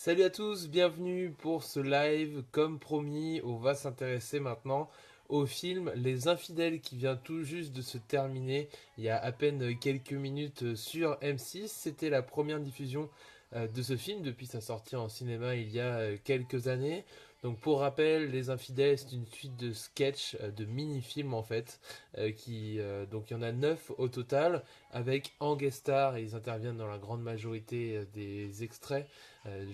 Salut à tous, bienvenue pour ce live. Comme promis, on va s'intéresser maintenant au film Les Infidèles qui vient tout juste de se terminer il y a à peine quelques minutes sur M6. C'était la première diffusion de ce film depuis sa sortie en cinéma il y a quelques années. Donc pour rappel, Les Infidèles, c'est une suite de sketchs, de mini-films en fait, donc il y en a 9 au total, avec en guest star, et ils interviennent dans la grande majorité des extraits,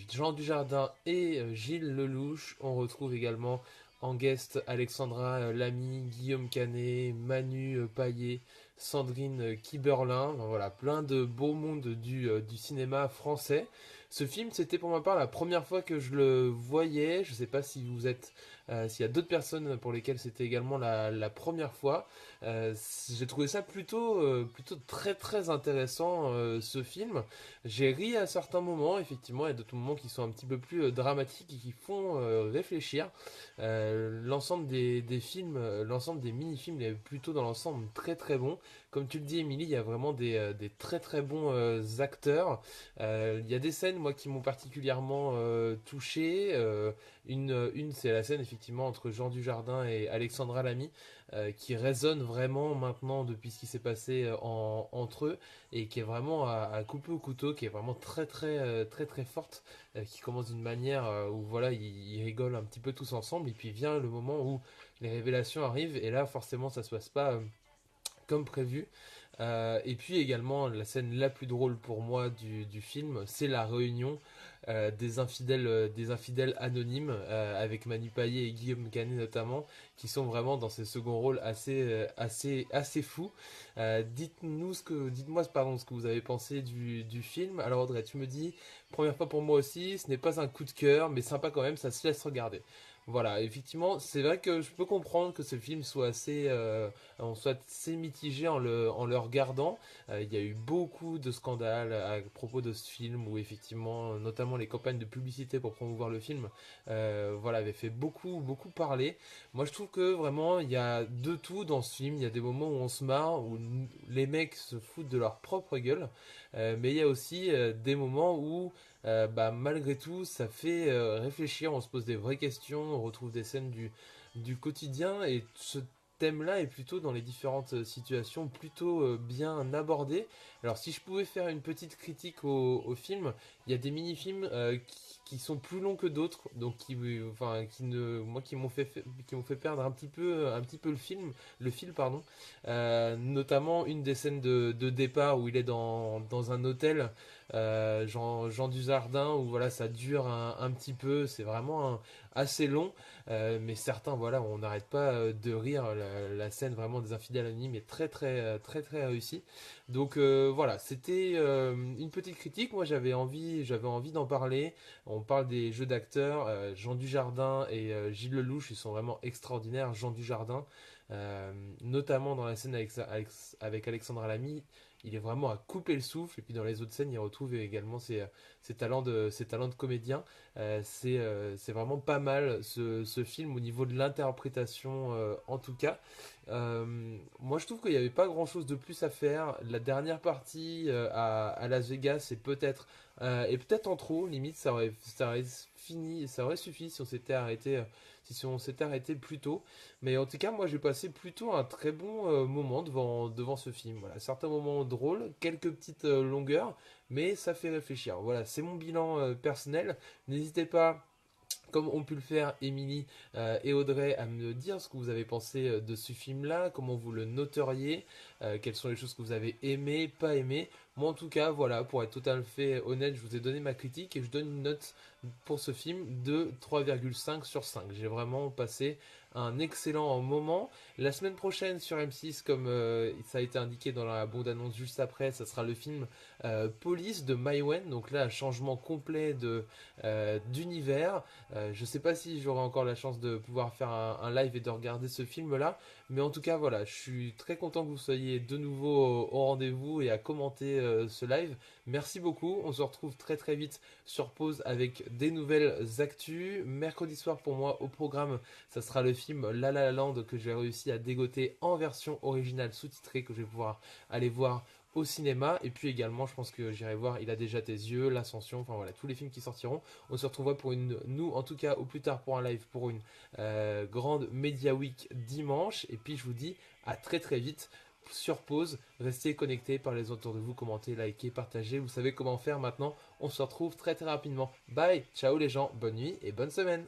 Jean Dujardin et Gilles Lelouch. On retrouve également en guest Alexandra Lamy, Guillaume Canet, Manu Payet, Sandrine Kiberlin. Voilà, plein de beaux mondes du cinéma français. Ce film, c'était pour ma part la première fois que je le voyais. Je ne sais pas si vous êtes, s'il y a d'autres personnes pour lesquelles c'était également la première fois. J'ai trouvé ça plutôt très très intéressant, ce film. J'ai ri à certains moments, effectivement, il y a d'autres moments qui sont un petit peu plus dramatiques et qui font réfléchir. L'ensemble des films, l'ensemble des mini-films est plutôt dans l'ensemble très très bon. Comme tu le dis, Émilie, il y a vraiment des très très bons acteurs. Il y a des scènes, moi, qui m'ont particulièrement touché. Une c'est la scène, effectivement, entre Jean Dujardin et Alexandra Lamy, qui résonne vraiment maintenant depuis ce qui s'est passé entre eux et qui est vraiment à couper au couteau, qui est vraiment très forte, qui commence d'une manière où voilà, ils rigolent un petit peu tous ensemble, et puis vient le moment où les révélations arrivent, et là forcément ça se passe pas comme prévu. Et puis également, la scène la plus drôle pour moi du film, c'est la réunion des infidèles anonymes, avec Manu Payet et Guillaume Canet notamment, qui sont vraiment dans ces seconds rôles assez fous. Dites-moi pardon, ce que vous avez pensé du film. Alors Audrey, tu me dis, première fois pour moi aussi, ce n'est pas un coup de cœur, mais sympa quand même, ça se laisse regarder. Voilà, effectivement, c'est vrai que je peux comprendre que ce film on soit assez mitigé en le regardant. Il y a eu beaucoup de scandales à propos de ce film où effectivement, notamment les campagnes de publicité pour promouvoir le film, voilà, avaient fait beaucoup parler. Moi, je trouve que vraiment, il y a de tout dans ce film. Il y a des moments où on se marre, où les mecs se foutent de leur propre gueule, mais il y a aussi des moments où malgré tout, ça fait réfléchir, on se pose des vraies questions, on retrouve des scènes du quotidien, et ce thème-là est plutôt dans les différentes situations plutôt bien abordé. Alors si je pouvais faire une petite critique au film, il y a des mini-films qui sont plus longs que d'autres, donc enfin, qui m'ont fait perdre un petit peu le fil, pardon. Notamment une des scènes de départ où il est dans un hôtel, Jean Dujardin, où voilà, ça dure un petit peu, c'est vraiment assez long. Mais certains, voilà, on n'arrête pas de rire. La scène vraiment des infidèles anonymes est très réussie. Donc voilà, c'était une petite critique. Moi, j'avais envie d'en parler. On parle des jeux d'acteurs. Jean Dujardin et Gilles Lelouch, ils sont vraiment extraordinaires. Jean Dujardin, notamment dans la scène avec Alexandra Lamy, il est vraiment à couper le souffle. Et puis dans les autres scènes, il retrouve également ses talents de comédien. C'est vraiment pas mal ce film au niveau de l'interprétation, en tout cas. Moi, je trouve qu'il n'y avait pas grand-chose de plus à faire. La dernière partie à Las Vegas est peut-être en trop. Limite, ça aurait suffi si on s'était arrêté. Si on s'était arrêté plus tôt. Mais en tout cas, moi j'ai passé plutôt un très bon moment devant ce film. Voilà, certains moments drôles, quelques petites longueurs, mais ça fait réfléchir. Voilà, c'est mon bilan personnel. N'hésitez pas, comme ont pu le faire Émilie et Audrey, à me dire ce que vous avez pensé de ce film-là, comment vous le noteriez, quelles sont les choses que vous avez aimées, pas aimées. Moi, en tout cas, voilà, pour être tout à fait honnête, je vous ai donné ma critique et je donne une note pour ce film de 3,5 sur 5. J'ai vraiment passé un excellent moment. La semaine prochaine sur M6, comme ça a été indiqué dans la bande-annonce juste après, ça sera le film Police de Maïwenn. Donc là, un changement complet d'univers. Je sais pas si j'aurai encore la chance de pouvoir faire un live et de regarder ce film-là, mais en tout cas, voilà, je suis très content que vous soyez de nouveau au rendez-vous et à commenter ce live. Merci beaucoup. On se retrouve très vite sur pause avec des nouvelles actus. Mercredi soir, pour moi, au programme, ça sera le film La Land que j'ai réussi à dégoter en version originale sous-titrée, que je vais pouvoir aller voir au cinéma. Et puis également, je pense que j'irai voir Il a déjà tes yeux, L'Ascension, enfin voilà, tous les films qui sortiront. On se retrouvera pour nous en tout cas, au plus tard pour un live, pour une grande Media Week dimanche. Et puis je vous dis à très très vite sur pause. Restez connectés, parlez autour de vous, commentez, likez, partagez. Vous savez comment faire maintenant. On se retrouve très très rapidement. Bye, ciao les gens, bonne nuit et bonne semaine.